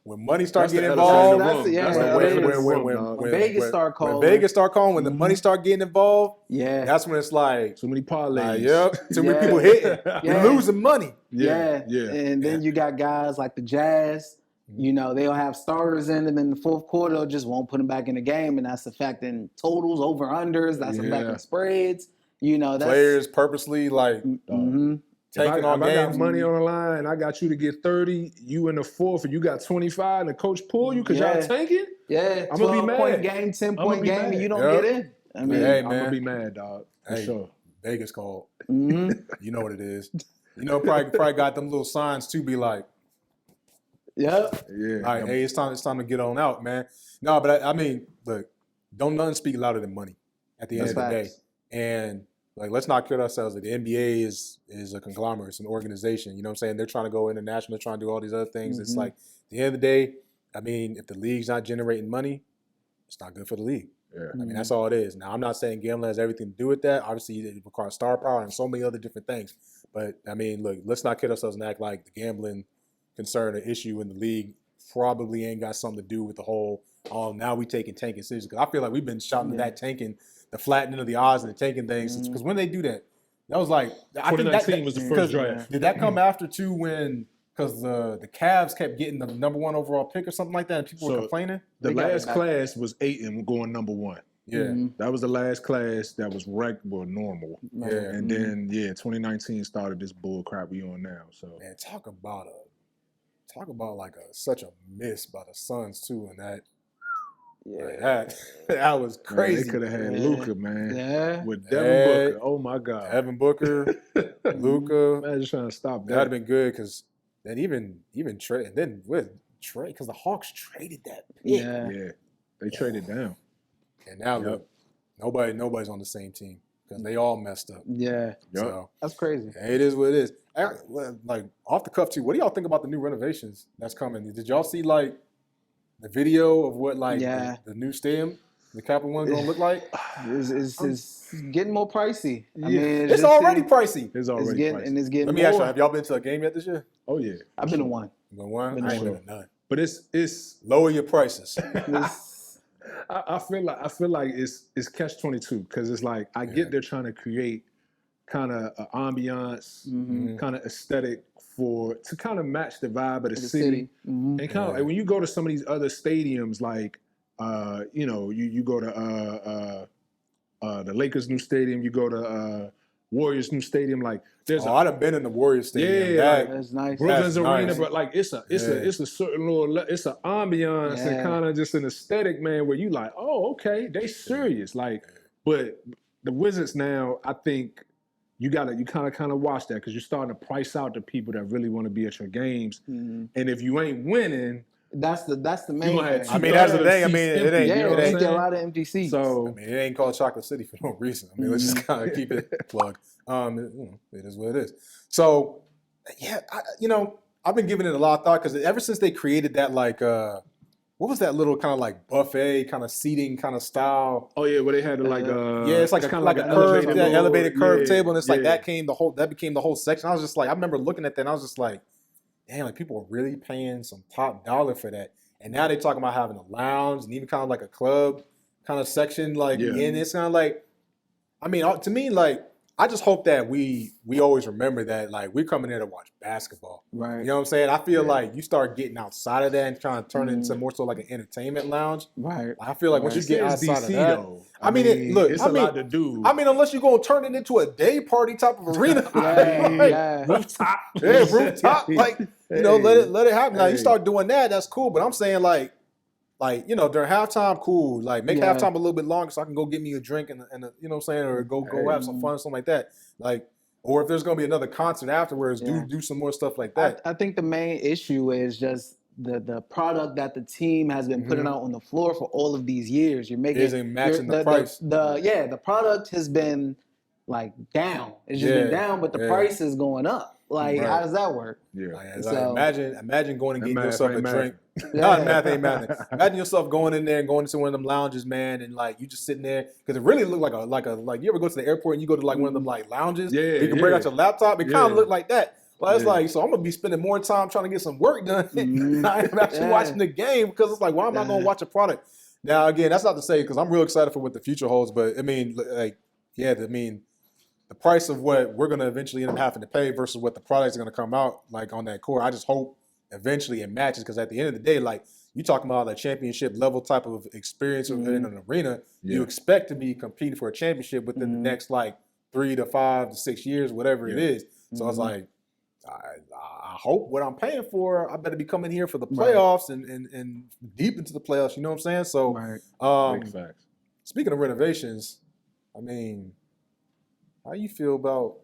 when money starts getting the involved, when Vegas start calling, when the money start getting involved, that's when it's like too many parlays, too many people hitting, you're losing money. And then you got guys like the Jazz. You know, they'll have starters in them in the fourth quarter, just won't put them back in the game, and that's affecting totals, over-unders, that's affecting spreads. You know, that's players purposely like taking on games. I got money on the line and I got you to get 30, you in the fourth, and you got 25, and the coach pull you because y'all tanking? Yeah, I'm going to be mad. 12-point game, 10-point game, and you don't get in. I mean, hey, I'm going to be mad, dog, for sure. Vegas called. You know what it is. You know, probably got them little signs to be like, all right, hey, it's time to get on out, man. No, but I mean, look, don't nothing speak louder than money at the end of the day. And like, let's not kid ourselves. Like, the NBA is a conglomerate, it's an organization. You know what I'm saying? They're trying to go international, they're trying to do all these other things. It's like, at the end of the day, I mean, if the league's not generating money, it's not good for the league. I mean, that's all it is. Now, I'm not saying gambling has everything to do with that. Obviously, it requires star power and so many other different things. But I mean, look, let's not kid ourselves and act like the gambling concern or issue in the league probably ain't got something to do with the whole, now we tanking seriously. Because I feel like we've been shouting that tanking, the flattening of the odds and the tanking things. Because when they do that, that was like, I think 2019 was the first draft. Did that come after too because the Cavs kept getting the number 1 overall pick or something like that and people were complaining? The last class was 8 and going number 1. Yeah. That was the last class that was normal. Yeah. And then 2019 started this bull crap we on now. So man, talk about like such a miss by the Suns too, and that that was crazy. Man, they could have had Luka, man. Yeah. With Devin Booker. Oh my God. Devin Booker, Luka. Imagine trying to stop that. That'd have been good because then even Trey, and then with Trey, because the Hawks traded that pick. Yeah. They traded down. And now look, nobody's on the same team because they all messed up. Yeah. So that's crazy. It is what it is. Like off the cuff too, what do y'all think about the new renovations that's coming? Did y'all see like the video of what like the new stadium, the Capital One, gonna look like? It's getting more pricey. I mean, it's already pricey. It's already pricey. And it's getting Let me ask you, have y'all been to a game yet this year? Oh yeah. I've been to one. You been one? I ain't been to none. But it's lower your prices. I feel like it's catch-22 because it's like I get they're trying to create kind of an ambiance, kind of aesthetic to kind of match the vibe of the city. And kind of like when you go to some of these other stadiums, like you go to the Lakers' new stadium, you go to Warriors' new stadium, like there's I'd have been in the Warriors stadium. That's nice. Brooklyn's Arena, but like it's a certain little it's an ambiance and kind of just an aesthetic, man, where you like, oh, okay, they serious. Like, but the Wizards now, I think you kind of watch that because you're starting to price out the people that really want to be at your games. And if you ain't winning, that's the main thing. I mean, that's the thing. I mean, it ain't a lot of empty seats. So I mean, it ain't called Chocolate City for no reason. I mean, let's just kind of keep it plugged. It is what it is. So, I've been giving it a lot of thought because ever since they created that, like, what was that little kind of like buffet kind of seating kind of style? Oh yeah, where they had like it's like kind of like a curved, elevated curved table, and it's like that became the whole section. I was just like, I remember looking at that, and I was just like, damn, like people are really paying some top dollar for that. And now they're talking about having a lounge and even kind of like a club kind of section, like, and it's kind of like, I mean, to me, like, I just hope that we always remember that like we're coming here to watch basketball. Right. You know what I'm saying? I feel like you start getting outside of that and trying to turn it into more so like an entertainment lounge. Right. I feel like once you get outside of that, though. I mean, it's a lot to do. I mean, unless you're gonna turn it into a day party type of arena, Yeah. Rooftop. yeah, rooftop, like you know, let it happen. Now you start doing that, that's cool. But I'm saying like you know, during halftime, cool. Like make halftime a little bit longer so I can go get me a drink and you know what I'm saying, or go have some fun, something like that. Like, or if there's gonna be another concert afterwards, do some more stuff like that. I think the main issue is just the product that the team has been putting out on the floor for all of these years. You're making Isn't matching the price. The product has been like down. It's just been down, but the price is going up. Like, how does that work? Yeah. Like, So- imagine going and getting math yourself a ain't drink. math. Not math ain't math. Imagine yourself going in there and going into one of them lounges, man, and like you just sitting there because it really looked like you ever go to the airport and you go to like one of them like lounges. Yeah, where you can bring out your laptop. It kind of looked like that. Well, it's Yeah. like, so I'm gonna be spending more time trying to get some work done. I am actually Yeah. watching the game because it's like, why am I gonna watch a product? Now, again, that's not to say because I'm real excited for what the future holds, but I mean, like, yeah, I mean, the price of what we're gonna eventually end up having to pay versus what the products are gonna come out like on that core. I just hope eventually it matches because at the end of the day, like you talking about a championship level type of experience in an arena, you expect to be competing for a championship within the next like 3 to 5 to 6 years, whatever it is. So it's like, I hope what I'm paying for, I better be coming here for the playoffs and deep into the playoffs. You know what I'm saying? So, Big facts. speaking of renovations, I mean, how you feel about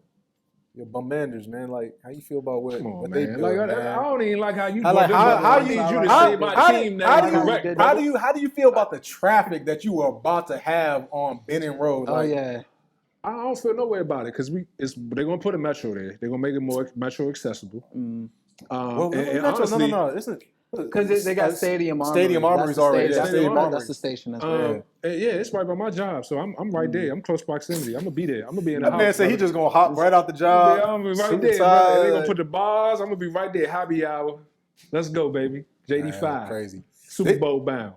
your Bummanders, man? Like, how you feel about what they Man. build, Like, man? I don't even like how you. I like how I you need you to how- say my how- team how name do you- correct. How do you feel about the traffic that you were about to have on Benning Road? Oh Like, yeah. I don't feel no way about it because they're gonna put a metro there. They're gonna make it more metro accessible. well, And honestly, honestly, no, isn't Because they got Stadium Armory. Stadium Armory's already. That's Stadium Armory. That's the station. That's it's right by my job, so I'm right there. I'm close proximity. I'm gonna be there. I'm gonna be in the That house. man said he brother. just gonna hop right out the job. Yeah, I'm gonna be right suit there. and Bro. tie. They gonna put the bars. I'm gonna be right there. Happy hour. Let's go, baby. JD5. Man, crazy. Super Bowl bound.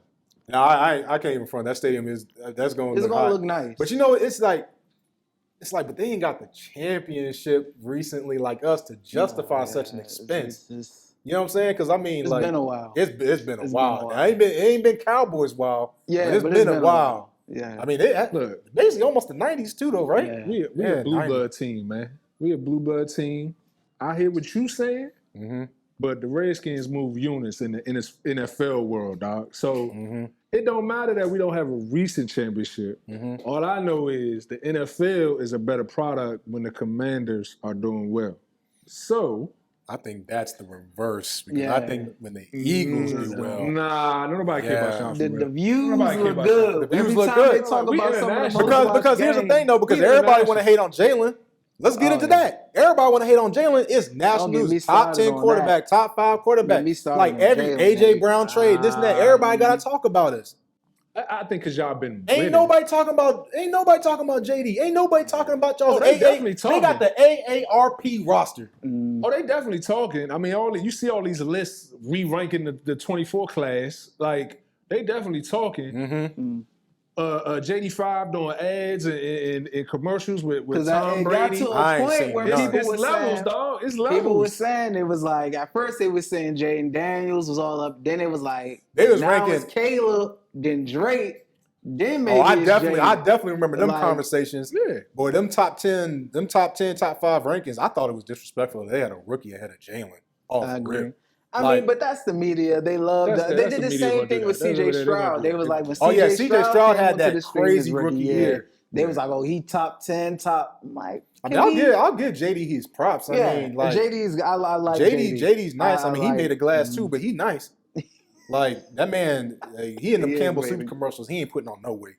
No, I can't even front. That stadium is that's going to It's look gonna hot. look nice. But you know, it's like, but they ain't got the championship recently like us to justify such an expense. You know what I'm saying? Because I mean, It's like, been a while. It's been a It's been a while. while. It ain't been Cowboys while. Yeah, but it's been a while. Yeah. I mean, Look, basically almost the '90s too, though, right? Yeah. we a blue blood team, man. We a blue blood team. I hear what you saying, but the Redskins move units in the NFL world, dog. So it don't matter that we don't have a recent championship. All I know is the NFL is a better product when the Commanders are doing well. So I think that's the reverse because Yeah. I think when the Eagles do well, nah, nobody care about Yeah. y'all. The for real. views Nobody care look about good. The views Every look time good. they talk We about some of the international. most watched because here's the games. thing though, because We everybody international. want to hate on Jalen. Let's get into that. Everybody want to hate on Jalen. It's national Don't get me news. Top started 10 on quarterback, top 5 quarterback. Get me started Like on every Jalen, AJ baby. Brown trade, this and that. Everybody got to talk about us. I think because y'all been Ain't winning. nobody talking about JD. Ain't nobody talking about y'all's Oh, they AA. definitely They got the AARP roster. Oh, they definitely talking. I mean, you see all these lists re-ranking the 24 class. Like, they definitely talking. JD5 doing ads and commercials with Because Tom it got Brady. to I a ain't point seen where none. people It's were levels, saying, dog. It's levels. people were saying it was like, at first they were saying Jaden Daniels was all up. Then it was like, They was now ranking- it's Caleb, then Drake, then maybe I it's definitely remember them Like- conversations. Yeah. Boy, them top 10, top 5 rankings, I thought it was disrespectful. They had a rookie ahead of Jalen. Oh, I agree. rip. I Like- mean, but that's the media. They love That's that. the- They that's did the the media same gonna do thing that. with They're CJ gonna do Stroud. that. They was like, when Oh, yeah, CJ CJ Stroud came had onto that the screen crazy his rookie year. They was like, oh, he top 10, top. I'm like, I mean, I'll give JD his props. yeah, I mean, like JD's. I like JD. JD's nice. I mean, he like- made a glass too, but he nice. Like that man, he in them He is, Campbell baby. soup commercials. He ain't putting on no weight,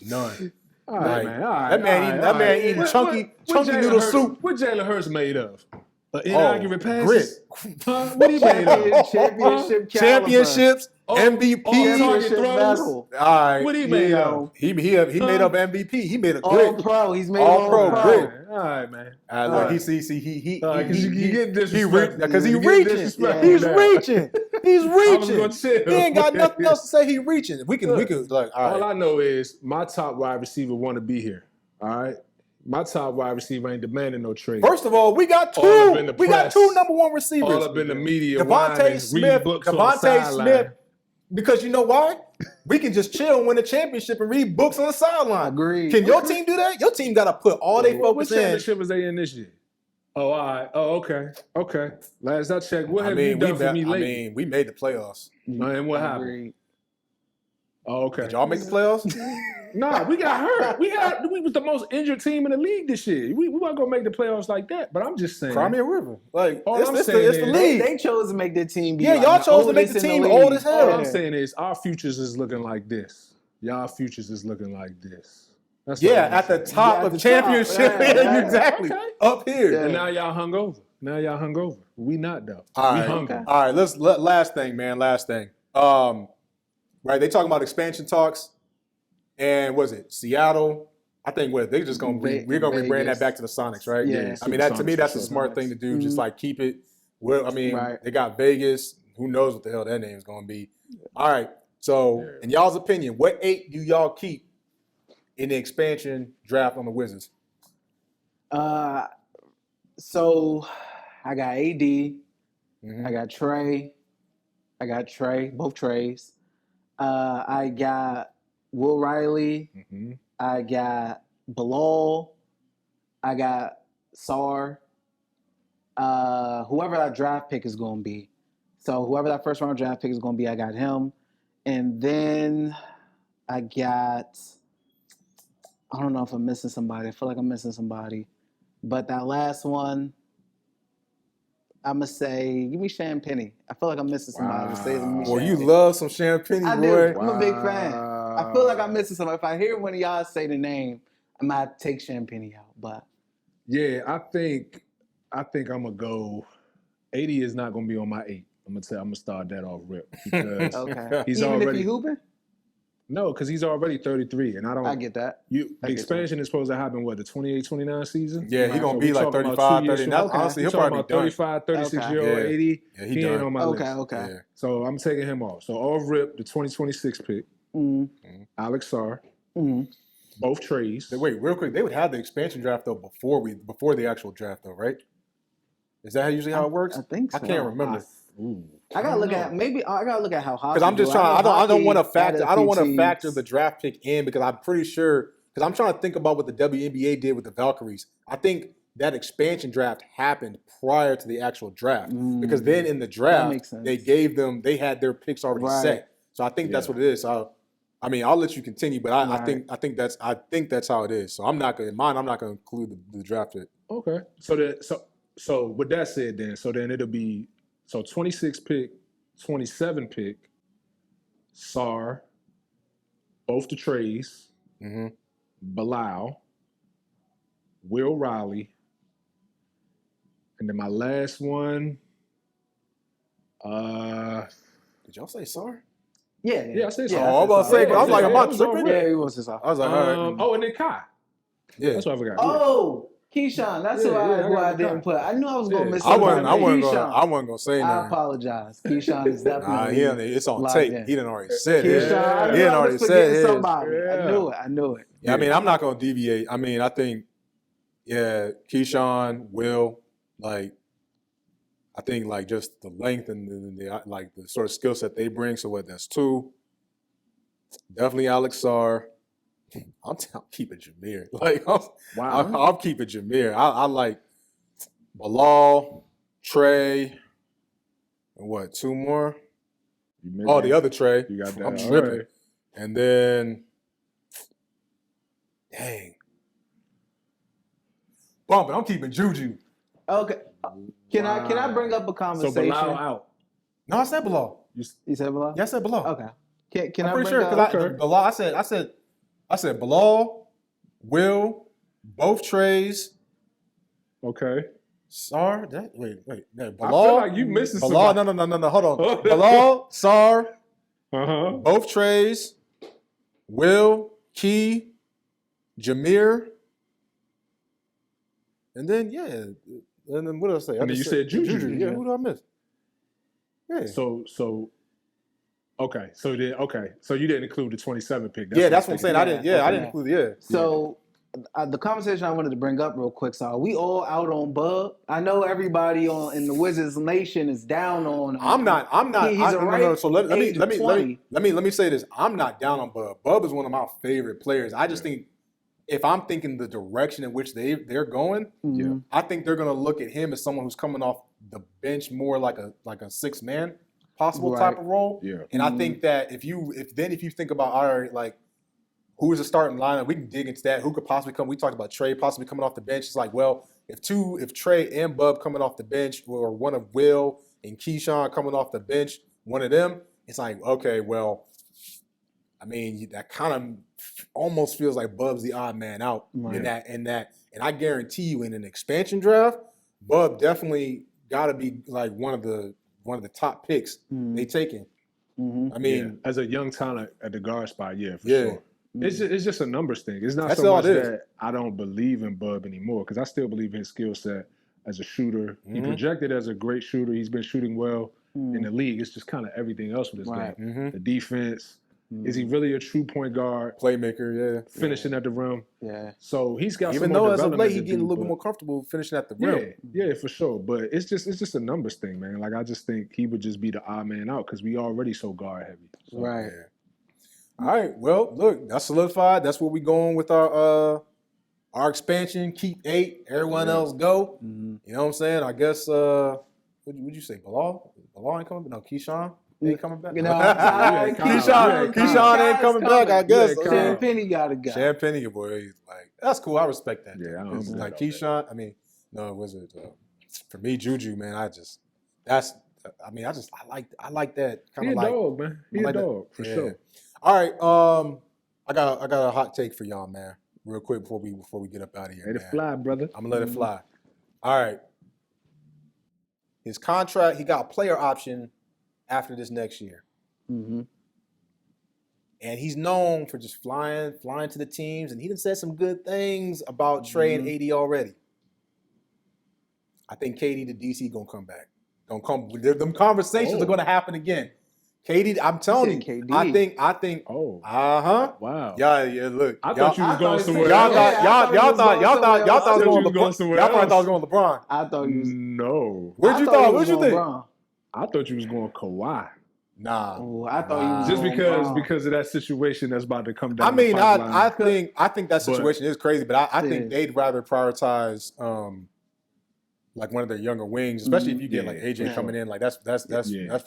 none. All right, Like, man. All right, that man all eating- right, that all man right. eating What- chunky what noodle Jalen Hurts- soup. What Jalen Hurts made of? Oh, Inaccurate passes? grit. Huh? What he made of? Championship caliber. Championships, MVP. all target Championship throws? battle. All right, What he You made know, of? he made up MVP. He made a All grit. pro. He's made All all pro, pro. grit. All right, man. Look, All he right. he Because you get because he disrespectful. reaching. disrespectful He's now. reaching. He's reaching. gonna chill. He ain't got nothing else to say. He reaching. We can like all All right. I know is my top wide receiver want to be here. All right. My top wide receiver ain't demanding no trade. First of all, we got All up in two. the We got press. two number one receivers. All up in the media. Devontae whining, Smith. reading books on the Devontae sideline. Smith. Because you know why? We can just chill and win a championship and read books on the sideline. Agreed. Can your team do that? Your team got to put all their What focus in. championship was they in this year? Oh, all right. Oh, okay. Okay. Last I checked, what have you done for me lately? we made the playoffs. And what happened? Agreed. Oh, okay. Did y'all make the playoffs? Nah, we got hurt. We was the most injured team in the league this year. We weren't gonna make the playoffs like that. But I'm just saying. Cry me a river. Like All it's I'm the saying league. They chose to make their team be Yeah, like y'all the chose to make oldest the in team league. old as hell. All I'm saying is our futures is looking like this. Y'all futures is looking like this. That's Yeah, all I'm at the saying. top Yeah, at of the championship. top. Yeah, exactly. okay. Up here. Yeah. And now y'all hungover. We not though. All We right. hungry. Okay. All right, last thing, man. Last thing. Right, they talking about expansion talks, and was it Seattle? I think they just gonna we're gonna rebrand that back to the Sonics, right? Yeah. I mean, that to me, Sonics, that's for a sure. smart thing to do. Just Mhm. like keep it. Well, I mean, Right. they got Vegas. Who knows what the hell that name is gonna be? All right. So, in y'all's opinion, what 8 do y'all keep in the expansion draft on the Wizards? So I got AD. Mhm. I got Trey. Both Treys. I got Will Riley. Mhm. I got Bilal. I got Sar. Whoever that draft pick is going to be. So whoever that first round draft pick is going to be, I got him. And then I got, I don't know if I'm missing somebody. I feel like I'm missing somebody. But that last one, I'm going to say, give me Champagny. I feel like I'm missing somebody. Say, give me Boy, you Champagny. love some champagne, I boy. do. I'm a big fan. I feel like I'm missing somebody. If I hear one of y'all say the name, I might take Champagny out. But Yeah, I think I'm gonna go. 80 is not gonna be on my 8. I'm gonna start that off rip because okay. he's Even already if he hooping? no, because he's already 33, and I don't. I get that. The I get expansion is supposed to happen the 28-29 season. Yeah, he Right. gonna So be we like talking about 35, 2 years 30. from Now, Okay. honestly, he'll Talking probably about be done. 35, 36 Okay. year old Yeah. 80. Yeah, he he ain't done. on my Okay, list. okay. Yeah. So I'm taking him off. So off rip the 2026 pick, Mm, Alex Sarr, mm. both Treys. Wait, real quick. They would have the expansion draft though before the actual draft though, right? Is that usually how it works? I think so. I can't remember. I gotta look at I gotta look at how hockey. Because I'm just do. trying. I don't want to factor. I don't want to teams. factor the draft pick in because I'm pretty sure. Because I'm trying to think about what the WNBA did with the Valkyries. I think that expansion draft happened prior to the actual draft. Because then in the draft, makes sense. they had their picks already Right. set. So I think that's what it is. So I mean, I'll let you continue, but I Right. think that's how it is. So I'm not gonna include the draft pick. Okay. So with that said, then it'll be 26 pick, 27 pick, Sar, both the Treys, Mm-hmm. Bilal, Will Riley, and then my last one. Did y'all say Sar? Yeah, I said Sar. Oh, I'm about to say, but I was like, am I That was all tripping? right. Yeah, he was his off. I was like, all right. Oh, and then Kai. Yeah. That's what I forgot. Oh, Keyshawn. That's who Yeah, I I didn't put. I knew I was gonna miss I somebody. wasn't Keyshawn. gonna say I nothing. apologize. Keyshawn is Nah, definitely. it's on locked tape. in. He didn't already said Keyshawn, it. I He knew didn't I already was said forgetting his. somebody. Yeah. I knew it. Yeah, I mean, I'm not gonna deviate. I mean, I think, Keyshawn, Will, like, I think like just the length and the like the sort of skill set they bring. So what? That's 2. Definitely Alex Sarr. I'm keeping Jameer. Like, I'm keeping Jameer. I like Bilal, Trey, and what? 2 more? Oh, the other Trey. You got that. I'm All tripping. right. And then, dang. Bumping. I'm keeping Juju. Okay. Can I bring up a So conversation? Bilal out. No, I said Bilal. You said Bilal? Yeah, I said Bilal. Okay. Can I'm I pretty bring sure up? because Bilal. I said Bilal, Will, both Treys, Okay. Sar. Wait. Bilal. I feel like you missing Bilal. somebody. No. Hold on. Bilal, Sar, Uh-huh. both Treys, Will, Key, Jameer, and then and then what did I say? And then you said Juju. Yeah, who did I miss? Yeah. So okay. So you didn't include the 27 pick. That's what I'm saying. Yeah, I didn't okay. include. Yeah. So the conversation I wanted to bring up real quick. So, are we all out on Bub? I know everybody in the Wizards Nation is down on him. I'm not. He's No. So let me say this. I'm not down on Bub. Bub is one of my favorite players. I just think if I'm thinking the direction in which they're going, I think they're going to look at him as someone who's coming off the bench more like a 6-man possible type of role. Yeah. And I think that if you think about like who is the starting lineup, we can dig into that. Who could possibly come? We talked about Trey possibly coming off the bench. It's like, well, if Trey and Bub coming off the bench, or one of Will and Keyshawn coming off the bench, one of them, it's like, okay, well, I mean, that kind of almost feels like Bub's the odd man out in that. And I guarantee you, in an expansion draft, Bub definitely got to be like one of the top picks they taking. I mean, as a young talent at the guard spot, for sure. It's just a numbers thing. It's not That's so all much it is. that I don't believe in Bub anymore, because I still believe in his skill set as a shooter. He projected as a great shooter. He's been shooting well in the league. It's just kind of everything else with his game. The defense. Is he really a true point guard? Playmaker, Finishing at the rim. Yeah. So he's got even some though more as of development late to he's getting do, a little bit but- more comfortable finishing at the rim. Yeah, for sure. But it's just a numbers thing, man. Like, I just think he would just be the odd man out because we already so guard heavy. So, Right. Yeah. All right. Well, look, that's solidified. That's where we going with our expansion. Keep 8. Everyone else go. You know what I'm saying? I guess would you say Bilal? Bilal ain't coming back? No, Keyshawn ain't coming back. You know, Keyshawn ain't coming back. I guess. Sam Penny gotta go. Sam Penny, your boy. Like, that's cool. I respect that. Yeah, It's I'm like good Keyshawn. I mean, no, was it for me? Juju, man. I like that kind He of a like dog, man. He a like that. dog, for sure. All right. I got a hot take for y'all, man. Real quick before we get up out of here. Let it man. fly, brother. I'm gonna let it fly. All right. His contract, he got a player option after this next year. And he's known for just flying to the teams, and he done said some good things about Trey and AD already. I think KD to DC gonna come back. Them conversations are gonna happen again. KD, I'm telling you. KD. I think. Oh. Wow. Yeah. Look. I thought you was going somewhere Y'all else. thought I was going going somewhere Y'all probably else. thought I was going LeBron. I thought you was. No. Where'd you think? LeBron. I thought you was going Kawhi. Nah. Oh, I thought you was Just going LeBron. because of that situation that's about to come down. I mean, the pipeline. I think that situation is crazy, but I think they'd rather prioritize like one of their younger wings, especially if you get like AJ coming in. Like that's for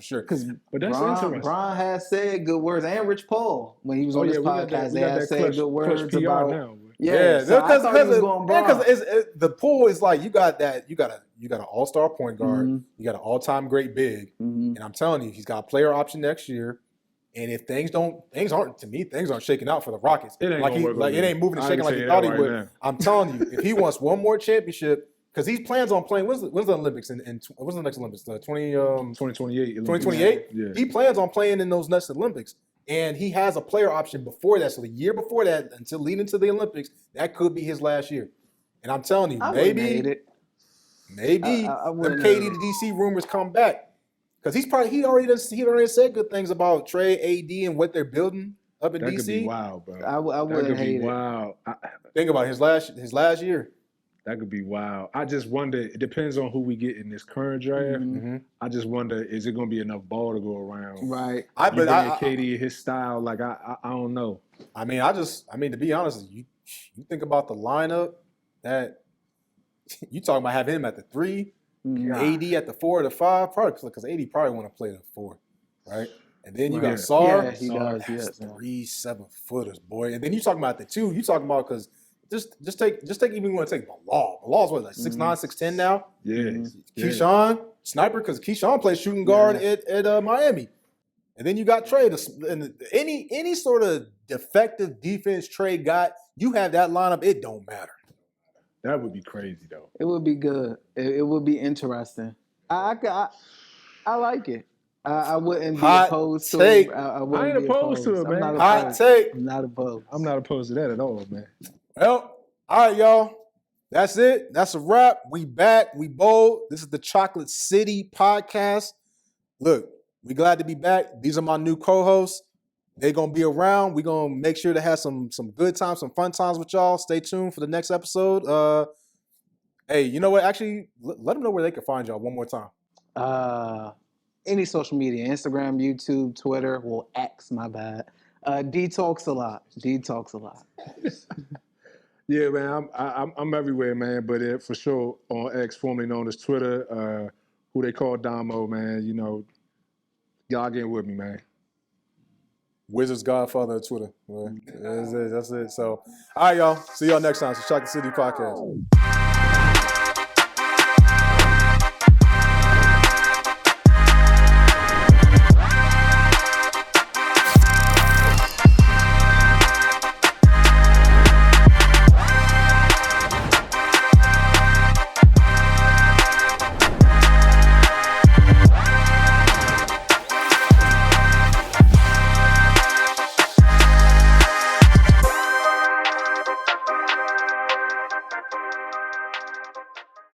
sure. Because But that's interesting. Bron has said good words, and Rich Paul when he was on this podcast, we they got had that said good words clutch PR about. now. So I thought he was going Bron. The pool is like you got an all-star point guard, you got an all-time great big, and I'm telling you, he's got a player option next year. And if things aren't shaking out for the Rockets. It ain't gonna work over it ain't moving and I shaking can like tell he you thought that he right would. now. I'm telling you, if he wants one more championship, because he plans on playing. When's the Olympics? What's the next Olympics? 2028. 2028. Yeah. He plans on playing in those next Olympics, and he has a player option before that. So the year before that, until leading to the Olympics, that could be his last year. And I'm telling you, maybe I them wouldn't KD hate to DC rumors come back because he already said good things about Trey, AD, and what they're building up in That DC. could be wild, bro. I wouldn't hate it. Wow. Think about his last year. That could be wild. I just wonder, it depends on who we get in this current draft. I just wonder, is it going to be enough ball to go around? Right. KD, his style, like, I don't know. I mean, to be honest, you think about the lineup that you talking about having him at the 3, AD at the 4 or the 5, probably because AD probably want to play the 4, right? And then you got Sar. Yeah, he does. That's Yes. 3 7-footers, boy. And then you talking about the 2. You talking about because just take even want to take Bilal. Bilal's what, like 6'9", 6'10" now. Yeah. Keyshawn, sniper, because Keyshawn plays shooting guard at Miami. And then you got Trey. And any sort of defective defense Trey got, you have that lineup. It don't matter. That would be crazy, though. It would be good. It would be interesting. I like it. I wouldn't be opposed to it. I ain't opposed to it, man. Hot take. I'm not opposed. I'm not opposed to that at all, man. Well, all right, y'all. That's it. That's a wrap. We back. We bold. This is the Chocolate City podcast. Look, we glad to be back. These are my new co-hosts. They're gonna be around. We're gonna make sure to have some good times, some fun times with y'all. Stay tuned for the next episode. Hey, you know what? Actually, let them know where they can find y'all one more time. Any social media, Instagram, YouTube, Twitter, well, X, my bad. D talks a lot. D talks a lot. Yeah, man, I'm everywhere, man. But for sure on X, formerly known as Twitter, who they call Domo, man. You know, y'all getting with me, man. Wizards Godfather of Twitter. Well, that's it. So, all right, y'all. See y'all next time. So, Shock the City Podcast.